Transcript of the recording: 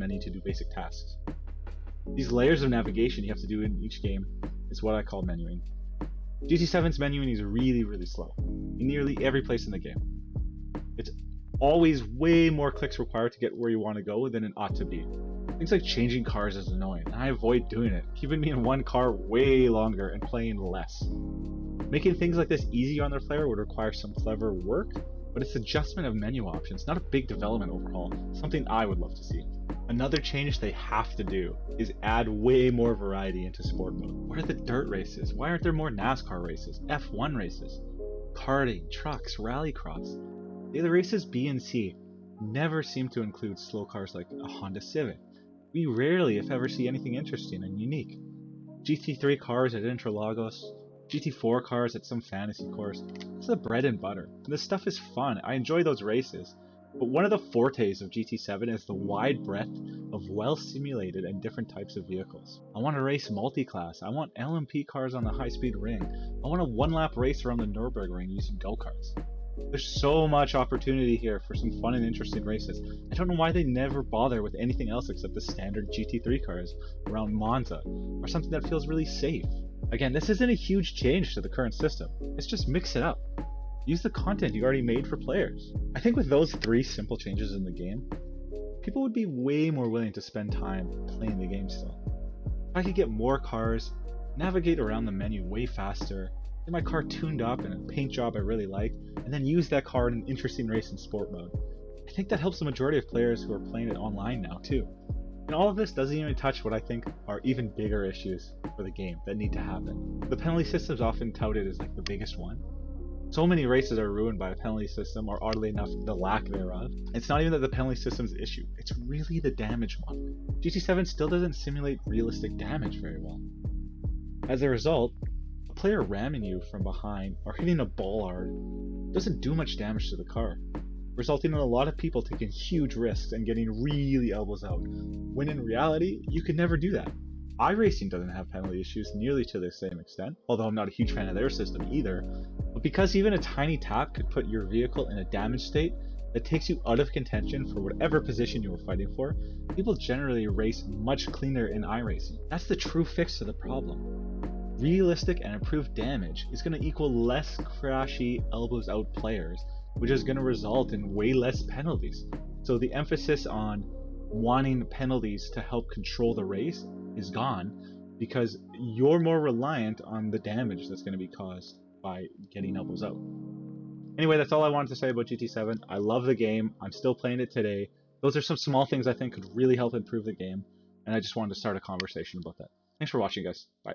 menu to do basic tasks. These layers of navigation you have to do in each game is what I call menuing. GT7's menuing is really slow, in nearly every place in the game. It's always way more clicks required to get where you want to go than it ought to be. Things like changing cars is annoying, and I avoid doing it, keeping me in one car way longer and playing less. Making things like this easier on their player would require some clever work, but it's adjustment of menu options, not a big development overhaul, something I would love to see. Another change they have to do is add way more variety into sport mode. What are the dirt races? Why aren't there more NASCAR races, F1 races, karting, trucks, rallycross? The other races B and C never seem to include slow cars like a Honda Civic. We rarely, if ever, see anything interesting and unique. GT3 cars at Interlagos, GT4 cars at some fantasy course. It's the bread and butter. And this stuff is fun. I enjoy those races. But one of the fortes of GT7 is the wide breadth of well-simulated and different types of vehicles. I want to race multi-class. I want LMP cars on the high-speed ring. I want a one-lap race around the Nürburgring using go-karts. There's so much opportunity here for some fun and interesting races. I don't know why they never bother with anything else except the standard GT3 cars around Monza, or something that feels really safe. Again, this isn't a huge change to the current system. It's just mix it up. Use the content you already made for players. I think with those 3 simple changes in the game, people would be way more willing to spend time playing the game still. If I could get more cars, navigate around the menu way faster, get my car tuned up in a paint job I really like, and then use that car in an interesting race in sport mode, I think that helps the majority of players who are playing it online now too. And all of this doesn't even touch what I think are even bigger issues for the game that need to happen. The penalty system is often touted as like the biggest one. So many races are ruined by a penalty system, or oddly enough, the lack thereof. It's not even that the penalty system's the issue, it's really the damage one. GT7 still doesn't simulate realistic damage very well. As a result, a player ramming you from behind or hitting a bollard doesn't do much damage to the car, resulting in a lot of people taking huge risks and getting really elbows out, when in reality, you could never do that. iRacing doesn't have penalty issues nearly to the same extent, although I'm not a huge fan of their system either, but because even a tiny tap could put your vehicle in a damaged state that takes you out of contention for whatever position you were fighting for, people generally race much cleaner in iRacing. That's the true fix to the problem. Realistic and improved damage is going to equal less crashy, elbows out players, which is going to result in way less penalties. So the emphasis on wanting penalties to help control the race is gone, because you're more reliant on the damage that's going to be caused by getting elbows out. Anyway, that's all I wanted to say about GT7. I love the game. I'm still playing it today. Those are some small things I think could really help improve the game, and I just wanted to start a conversation about that. Thanks for watching, guys. Bye.